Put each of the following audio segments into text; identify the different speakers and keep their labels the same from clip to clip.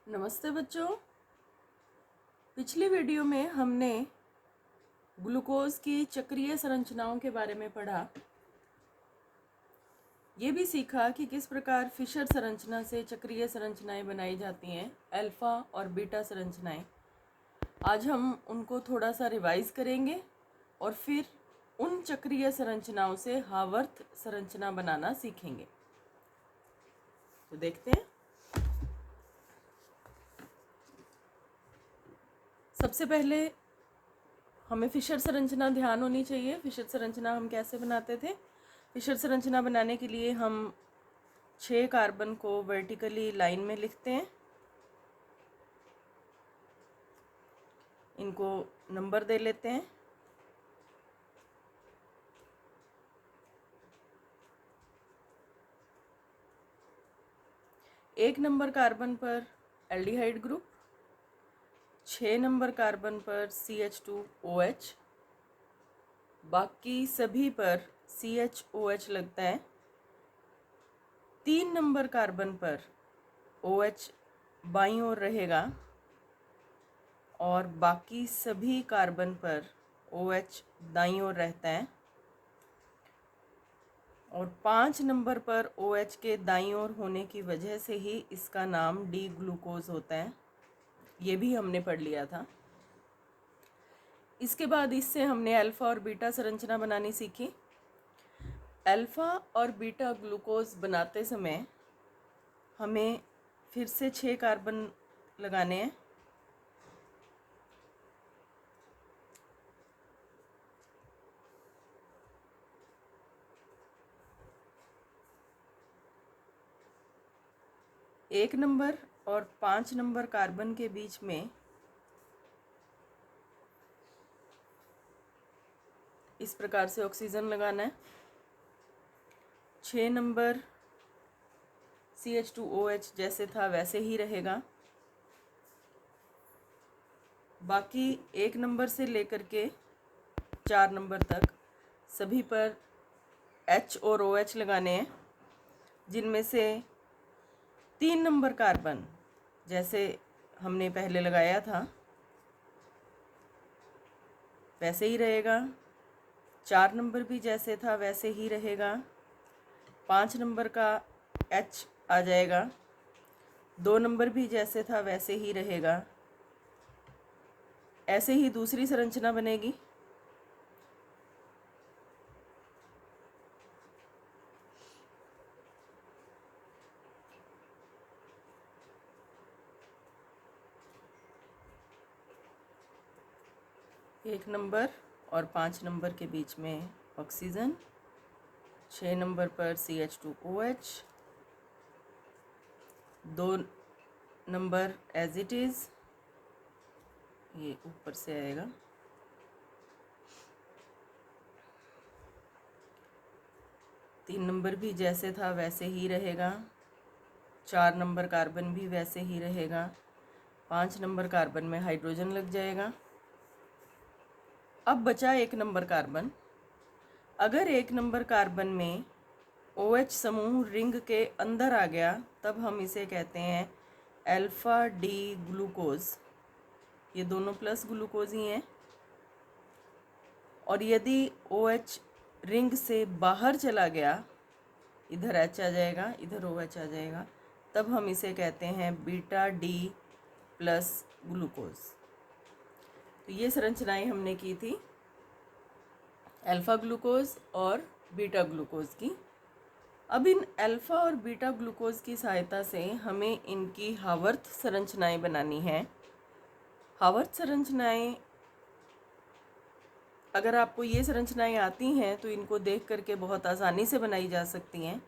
Speaker 1: नमस्ते बच्चों। पिछली वीडियो में हमने ग्लूकोज की चक्रीय संरचनाओं के बारे में पढ़ा। ये भी सीखा कि किस प्रकार फिशर संरचना से चक्रीय संरचनाएं बनाई जाती हैं, अल्फा और बीटा संरचनाएं। आज हम उनको थोड़ा सा रिवाइज करेंगे और फिर उन चक्रीय संरचनाओं से हावर्थ संरचना बनाना सीखेंगे। तो देखते हैं। सबसे पहले हमें फिशर संरचना ध्यान होनी चाहिए। फिशर संरचना हम कैसे बनाते थे? फिशर संरचना बनाने के लिए हम 6 कार्बन को वर्टिकली लाइन में लिखते हैं। इनको नंबर दे लेते हैं। एक नंबर कार्बन पर एल्डिहाइड ग्रुप, 6 नंबर कार्बन पर CH2OH, बाकी सभी पर CHOH लगता है। 3 नंबर कार्बन पर OH बाईं ओर रहेगा और बाकी सभी कार्बन पर OH दाईं ओर रहता है। और 5 नंबर पर OH के दाईं ओर होने की वजह से ही इसका नाम डी ग्लूकोज होता है। ये भी हमने पढ़ लिया था। इसके बाद इससे हमने अल्फ़ा और बीटा संरचना बनानी सीखी। अल्फ़ा और बीटा ग्लूकोज बनाते समय हमें फिर से 6 कार्बन लगाने हैं। एक नंबर और 5 नंबर कार्बन के बीच में इस प्रकार से ऑक्सीजन लगाना है। 6 नंबर CH2OH जैसे था वैसे ही रहेगा। बाकी 1 नंबर से लेकर के 4 नंबर तक सभी पर H और OH लगाने हैं, जिनमें से 3 नंबर कार्बन जैसे हमने पहले लगाया था वैसे ही रहेगा। 4 नंबर भी जैसे था वैसे ही रहेगा। 5 नंबर का H आ जाएगा। 2 नंबर भी जैसे था वैसे ही रहेगा। ऐसे ही दूसरी संरचना बनेगी। एक नंबर और 5 नंबर के बीच में ऑक्सीजन, 6 नंबर पर CH2OH, 2 number as it is, ये ऊपर से आएगा। तीन नंबर भी जैसे था वैसे ही रहेगा। 4 नंबर कार्बन भी वैसे ही रहेगा। 5 नंबर कार्बन में हाइड्रोजन लग जाएगा। अब बचा 1 नंबर कार्बन। अगर 1 नंबर कार्बन में OH समूह रिंग के अंदर आ गया तब हम इसे कहते हैं अल्फ़ा डी ग्लूकोज। ये दोनों प्लस ग्लूकोज ही हैं। और यदि OH रिंग से बाहर चला गया, इधर H आ जाएगा, इधर OH आ जाएगा, तब हम इसे कहते हैं बीटा डी प्लस ग्लूकोज। तो ये संरचनाएं हमने की थी अल्फ़ा ग्लूकोज और बीटा ग्लूकोज की। अब इन अल्फ़ा और बीटा ग्लूकोज की सहायता से हमें इनकी हावर्थ संरचनाएं बनानी हैं। हावर्थ संरचनाएं, अगर आपको ये संरचनाएं आती हैं तो इनको देख करके बहुत आसानी से बनाई जा सकती हैं।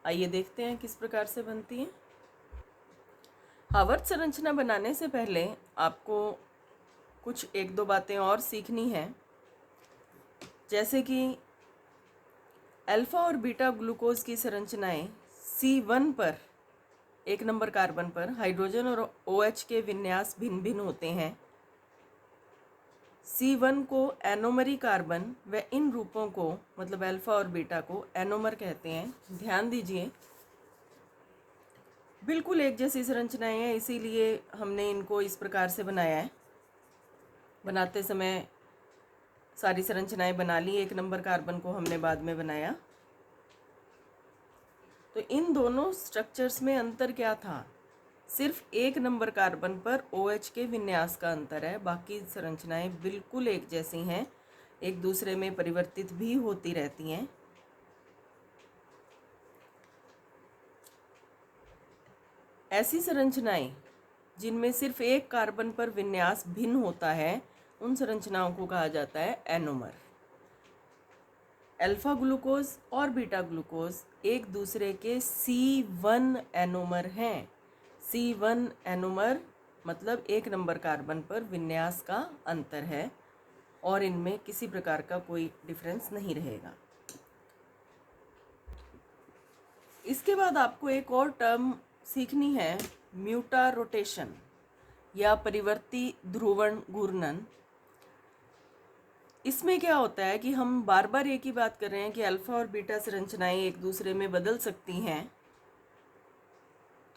Speaker 1: आइए देखते हैं किस प्रकार से बनती हैं। हावर्थ संरचना बनाने से पहले आपको कुछ 1-2 बातें और सीखनी हैं, जैसे कि अल्फ़ा और बीटा ग्लूकोज की संरचनाएं C1 पर, 1 नंबर कार्बन पर हाइड्रोजन और OH के विन्यास भिन्न भिन्न होते हैं। C1 को एनोमरी कार्बन व इन रूपों को, मतलब अल्फ़ा और बीटा को, एनोमर कहते हैं। ध्यान दीजिए, बिल्कुल एक जैसी संरचनाएं हैं, इसीलिए हमने इनको इस प्रकार से बनाया है। बनाते समय सारी संरचनाएं बना ली, 1 नंबर कार्बन को हमने बाद में बनाया। तो इन दोनों स्ट्रक्चर्स में अंतर क्या था? सिर्फ 1 नंबर कार्बन पर OH के विन्यास का अंतर है, बाकी संरचनाएं बिल्कुल एक जैसी हैं, एक दूसरे में परिवर्तित भी होती रहती हैं। ऐसी संरचनाएं जिनमें सिर्फ 1 कार्बन पर विन्यास भिन्न होता है, उन संरचनाओं को कहा जाता है एनोमर। अल्फा ग्लूकोज और बीटा ग्लूकोज एक दूसरे के C1 एनोमर हैं। C1 एनोमर मतलब 1 नंबर कार्बन पर विन्यास का अंतर है और इनमें किसी प्रकार का कोई डिफरेंस नहीं रहेगा। इसके बाद आपको एक और टर्म सीखनी है, म्यूटा रोटेशन या परिवर्ती ध्रुवण घूर्णन। इसमें क्या होता है कि हम बार बार एक ही बात कर रहे हैं कि अल्फा और बीटा संरचनाएं एक दूसरे में बदल सकती हैं।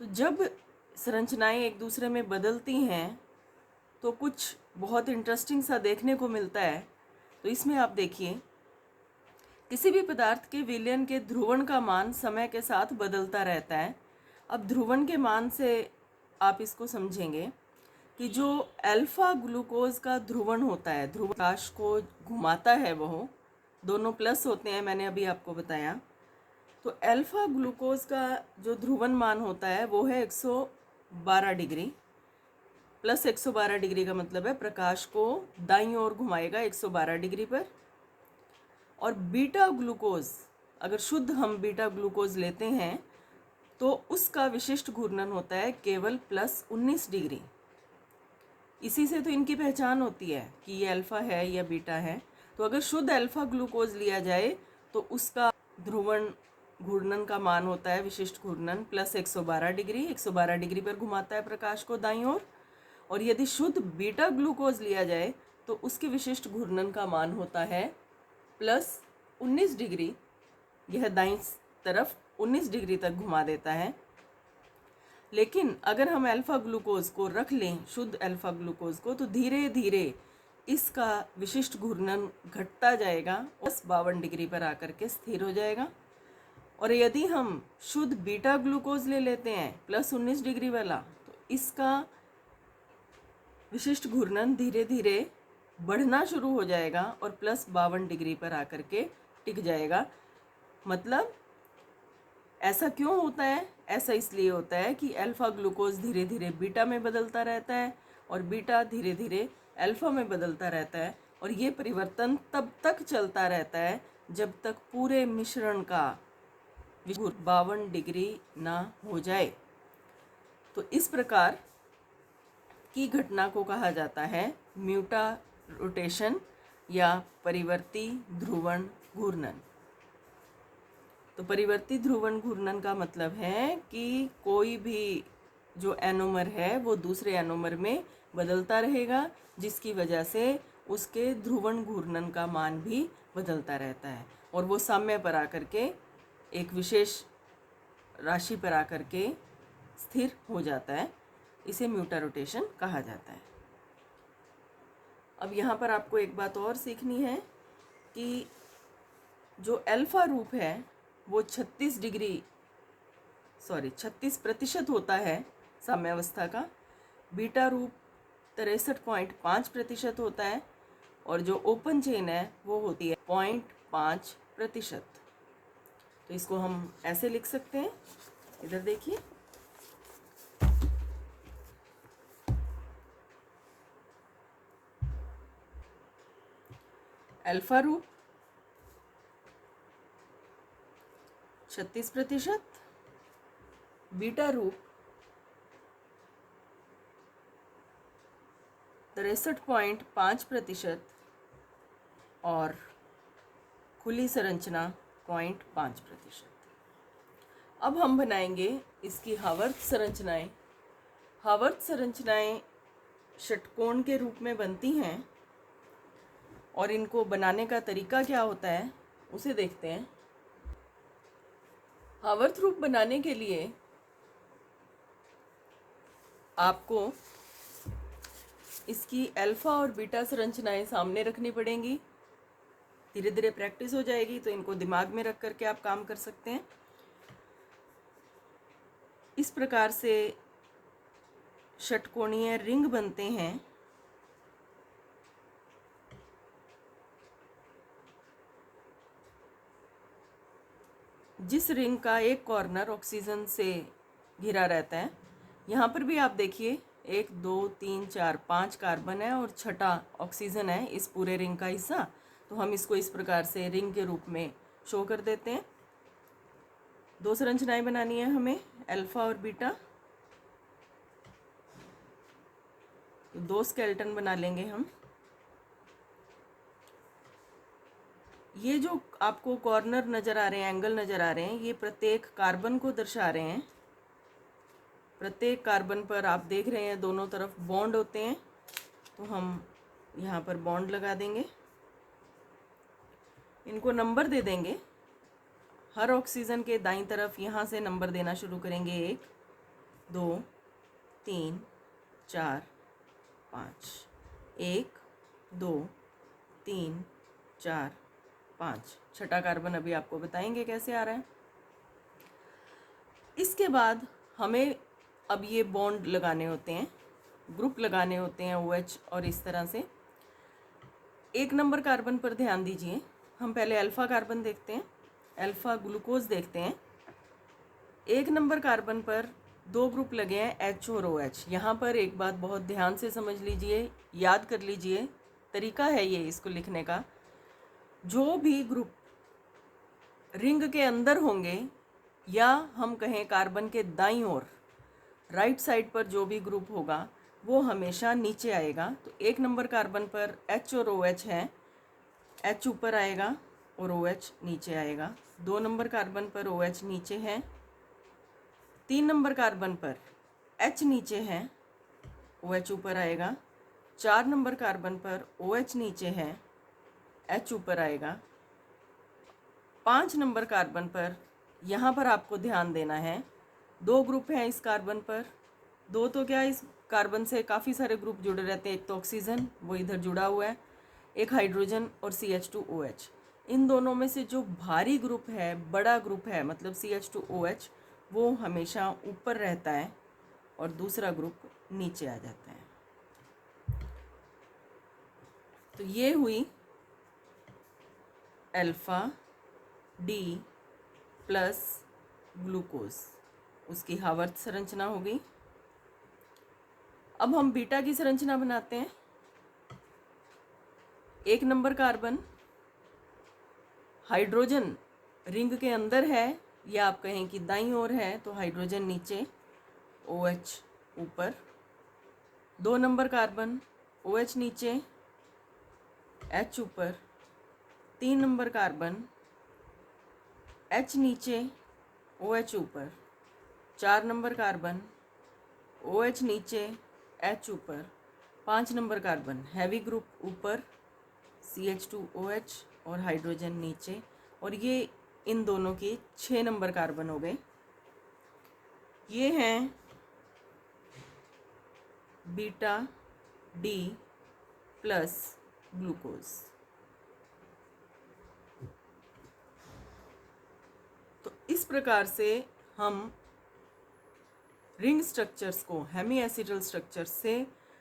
Speaker 1: तो जब संरचनाएं एक दूसरे में बदलती हैं तो कुछ बहुत इंटरेस्टिंग सा देखने को मिलता है। तो इसमें आप देखिए, किसी भी पदार्थ के विलयन के ध्रुवण का मान समय के साथ बदलता रहता है। अब ध्रुवण के मान से आप इसको समझेंगे कि जो अल्फा ग्लूकोज का ध्रुवण होता है, ध्रुव प्रकाश को घुमाता है, वह दोनों प्लस होते हैं, मैंने अभी आपको बताया। तो अल्फा ग्लूकोज का जो ध्रुवण मान होता है वो है 112 डिग्री। प्लस 112 डिग्री का मतलब है प्रकाश को दाईं ओर घुमाएगा 112 डिग्री पर। और बीटा ग्लूकोज, अगर शुद्ध हम बीटा ग्लूकोज लेते हैं तो उसका विशिष्ट घूर्णन होता है केवल प्लस 19 डिग्री। इसी से तो इनकी पहचान होती है कि ये अल्फ़ा है या बीटा है। तो अगर शुद्ध अल्फ़ा ग्लूकोज लिया जाए तो उसका ध्रुवण घूर्णन का मान होता है, विशिष्ट घूर्णन, प्लस 112 डिग्री। 112 डिग्री पर घुमाता है प्रकाश को दाईं ओर। और यदि शुद्ध बीटा ग्लूकोज लिया जाए तो उसके विशिष्ट घूर्णन का मान होता है प्लस 19 डिग्री। यह दाईं तरफ 19 डिग्री तक घुमा देता है। लेकिन अगर हम अल्फ़ा ग्लूकोज को रख लें, शुद्ध अल्फ़ा ग्लूकोज को, तो धीरे धीरे इसका विशिष्ट घूर्णन घटता जाएगा, 52 डिग्री पर आकर के स्थिर हो जाएगा। और यदि हम शुद्ध बीटा ग्लूकोज ले लेते हैं प्लस 19 डिग्री वाला, तो इसका विशिष्ट घूर्णन धीरे धीरे बढ़ना शुरू हो जाएगा और प्लस 52 डिग्री पर आकर के टिक जाएगा। मतलब ऐसा क्यों होता है? ऐसा इसलिए होता है कि अल्फ़ा ग्लूकोज धीरे धीरे बीटा में बदलता रहता है और बीटा धीरे धीरे अल्फ़ा में बदलता रहता है। और ये परिवर्तन तब तक चलता रहता है जब तक पूरे मिश्रण का 52 डिग्री ना हो जाए। तो इस प्रकार की घटना को कहा जाता है म्यूटा रोटेशन या परिवर्ती ध्रुवण घूर्णन। तो परिवर्ती ध्रुवण घूर्णन का मतलब है कि कोई भी जो एनोमर है वो दूसरे एनोमर में बदलता रहेगा, जिसकी वजह से उसके ध्रुवण घूर्णन का मान भी बदलता रहता है और वो साम्य पर आकर के एक विशेष राशि पर आकर के स्थिर हो जाता है। इसे म्यूटा रोटेशन कहा जाता है। अब यहाँ पर आपको एक बात और सीखनी है कि जो अल्फ़ा रूप है वो 36% होता है साम्यावस्था का। बीटा रूप 63.5% होता है और जो ओपन चेन है वो होती है 0.5%। तो इसको हम ऐसे लिख सकते हैं, इधर देखिए, अल्फा रूप 36%, बीटा रूप 63.5% और खुली संरचना 0.5%। अब हम बनाएंगे इसकी हावर्त संरचनाएं। हावर्त संरचनाएं षटकोण के रूप में बनती हैं और इनको बनाने का तरीका क्या होता है उसे देखते हैं। हावर्त रूप बनाने के लिए आपको इसकी अल्फा और बीटा संरचनाएं सामने रखनी पड़ेंगी। धीरे धीरे प्रैक्टिस हो जाएगी तो इनको दिमाग में रख करके आप काम कर सकते हैं। इस प्रकार से षटकोणीय रिंग बनते हैं। जिस रिंग का एक कॉर्नर ऑक्सीजन से घिरा रहता है। यहाँ पर भी आप देखिए 1 2 3 4 5 कार्बन है और छठा ऑक्सीजन है इस पूरे रिंग का हिस्सा। तो हम इसको इस प्रकार से रिंग के रूप में शो कर देते हैं। दो संरचनाएं बनानी है हमें, अल्फा और बीटा। तो दो स्केलेटन बना लेंगे हम। ये जो आपको कॉर्नर नज़र आ रहे हैं, एंगल नज़र आ रहे हैं, ये प्रत्येक कार्बन को दर्शा रहे हैं। प्रत्येक कार्बन पर आप देख रहे हैं दोनों तरफ बॉन्ड होते हैं। तो हम यहाँ पर बॉन्ड लगा देंगे, इनको नंबर दे देंगे। हर ऑक्सीजन के दाईं तरफ यहाँ से नंबर देना शुरू करेंगे। 1 2 3 4 5। 1 2 3 4 5। छठा कार्बन अभी आपको बताएंगे कैसे आ रहा है। इसके बाद हमें अब ये बॉन्ड लगाने होते हैं, ग्रुप लगाने होते हैं OH। और इस तरह से 1 नंबर कार्बन पर ध्यान दीजिए। हम पहले अल्फ़ा कार्बन देखते हैं, अल्फ़ा ग्लूकोज देखते हैं। 1 नंबर कार्बन पर 2 ग्रुप लगे हैं H और OH। यहाँ पर एक बात बहुत ध्यान से समझ लीजिए, याद कर लीजिए, तरीका है ये इसको लिखने का। जो भी ग्रुप रिंग के अंदर होंगे या हम कहें कार्बन के दाईं ओर राइट साइड पर जो भी ग्रुप होगा वो हमेशा नीचे आएगा। तो 1 नंबर कार्बन पर H और OH है, H ऊपर आएगा और OH नीचे आएगा। 2 नंबर कार्बन पर OH नीचे है। 3 नंबर कार्बन पर H नीचे है, OH ऊपर आएगा। 4 नंबर कार्बन पर OH नीचे है, H ऊपर आएगा। 5 नंबर कार्बन पर यहाँ पर आपको ध्यान देना है, 2 ग्रुप हैं इस कार्बन पर। 2 तो क्या, इस कार्बन से काफ़ी सारे ग्रुप जुड़े रहते हैं। एक तो ऑक्सीजन वो इधर जुड़ा हुआ है, एक हाइड्रोजन और CH2OH। इन दोनों में से जो भारी ग्रुप है, बड़ा ग्रुप है, मतलब CH2OH, वो हमेशा ऊपर रहता है और दूसरा ग्रुप नीचे आ जाता है। तो ये हुई अल्फ़ा डी प्लस ग्लूकोज, उसकी हावर्थ संरचना हो गई। अब हम बीटा की संरचना बनाते हैं। 1 नंबर कार्बन, हाइड्रोजन रिंग के अंदर है या आप कहें कि दाईं ओर है, तो हाइड्रोजन नीचे, OH ऊपर। 2 नंबर कार्बन, OH नीचे, H ऊपर। 3 नंबर कार्बन, H नीचे, OH ऊपर। 4 नंबर कार्बन, OH नीचे, H ऊपर। 5 नंबर कार्बन, हैवी ग्रुप ऊपर, CH2OH और हाइड्रोजन नीचे। और ये इन दोनों के 6 नंबर कार्बन हो गए। ये हैं बीटा डी प्लस ग्लूकोज। तो इस प्रकार से हम रिंग स्ट्रक्चर्स को, हेमी एसिडल स्ट्रक्चर्स से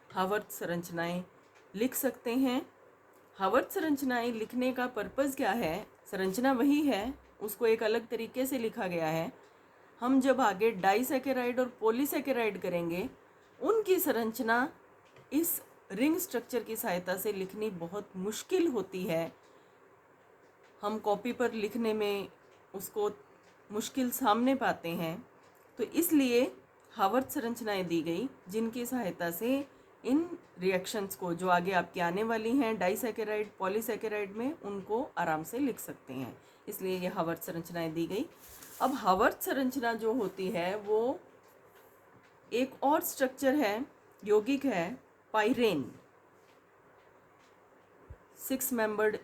Speaker 1: हावर्थ संरचनाएं लिख सकते हैं। हावर्थ संरचनाएं लिखने का पर्पज़ क्या है? संरचना वही है, उसको एक अलग तरीके से लिखा गया है। हम जब आगे डाइसैकेराइड और पॉलीसैकेराइड करेंगे, उनकी संरचना इस रिंग स्ट्रक्चर की सहायता से लिखनी बहुत मुश्किल होती है। हम कॉपी पर लिखने में उसको मुश्किल सामने पाते हैं। तो इसलिए हावर्थ संरचनाएं दी गई, जिनकी सहायता से इन रिएक्शंस को जो आगे आपकी आने वाली हैं डाइसैकेराइड पॉलीसैकेराइड में, उनको आराम से लिख सकते हैं। इसलिए ये हावर्थ संरचनाएं दी गई। अब हावर्थ संरचना जो होती है वो एक और स्ट्रक्चर है, यौगिक है, पाइरेन। 6 मेंबर्ड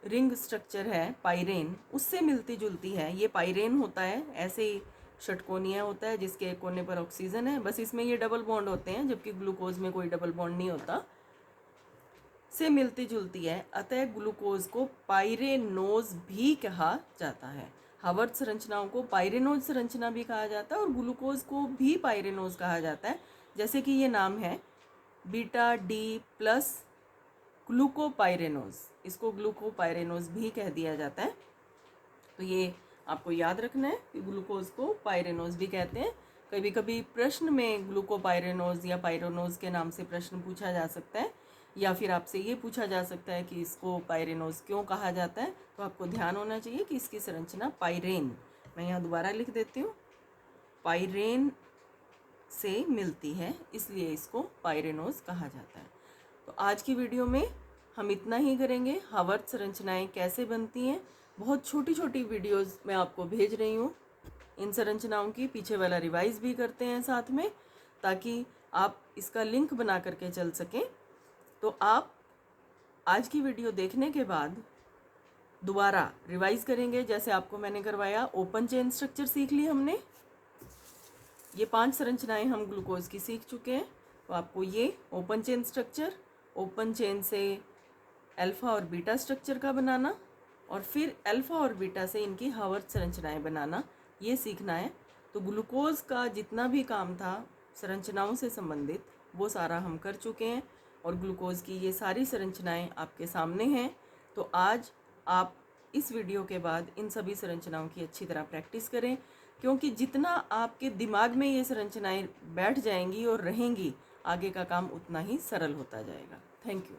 Speaker 1: रिंग स्ट्रक्चर है पाइरेन, उससे मिलती जुलती है। ये पाइरेन होता है, ऐसे ही षटकोणीय होता है जिसके एक कोने पर ऑक्सीजन है, बस इसमें ये डबल बॉन्ड होते हैं, जबकि ग्लूकोज में कोई डबल बॉन्ड नहीं होता, से मिलती जुलती है। अतः ग्लूकोज को पाइरेनोज भी कहा जाता है। हावर्त संरचनाओं को पाइरेनोज संरचना भी कहा जाता है और ग्लूकोज को भी पाइरेनोज कहा जाता है। जैसे कि ये नाम है बीटा डी प्लस ग्लूकोपाइरेनोज, इसको ग्लूकोपाइरेनोज भी कह दिया जाता है। तो ये आपको याद रखना है कि ग्लूकोज को पाइरेनोज भी कहते हैं। कभी कभी प्रश्न में ग्लूकोपाइरेनोज या पाइरेनोज के नाम से प्रश्न पूछा जा सकता है, या फिर आपसे ये पूछा जा सकता है कि इसको पाइरेनोज क्यों कहा जाता है। तो आपको ध्यान होना चाहिए कि इसकी संरचना पाइरेन, मैं यहाँ दोबारा लिख देती हूँ, पाइरेन से मिलती है, इसलिए इसको पाइरेनोज कहा जाता है। तो आज की वीडियो में हम इतना ही करेंगे। हावर्त संरचनाएं कैसे बनती हैं, बहुत छोटी छोटी वीडियोस मैं आपको भेज रही हूँ इन संरचनाओं की। पीछे वाला रिवाइज भी करते हैं साथ में, ताकि आप इसका लिंक बना करके चल सकें। तो आप आज की वीडियो देखने के बाद दोबारा रिवाइज करेंगे, जैसे आपको मैंने करवाया। ओपन चेन स्ट्रक्चर सीख ली हमने, ये 5 संरचनाएं हम ग्लूकोज की सीख चुके हैं। तो आपको ये open chain structure, open chain से अल्फ़ा और बीटा स्ट्रक्चर का बनाना, और फिर अल्फ़ा और बीटा से इनकी हावर्त संरचनाएं बनाना, ये सीखना है। तो ग्लूकोज का जितना भी काम था संरचनाओं से संबंधित, वो सारा हम कर चुके हैं, और ग्लूकोज की ये सारी संरचनाएं आपके सामने हैं। तो आज आप इस वीडियो के बाद इन सभी संरचनाओं की अच्छी तरह प्रैक्टिस करें, क्योंकि जितना आपके दिमाग में ये संरचनाएं बैठ जाएंगी और रहेंगी, आगे का काम उतना ही सरल होता जाएगा। Thank you.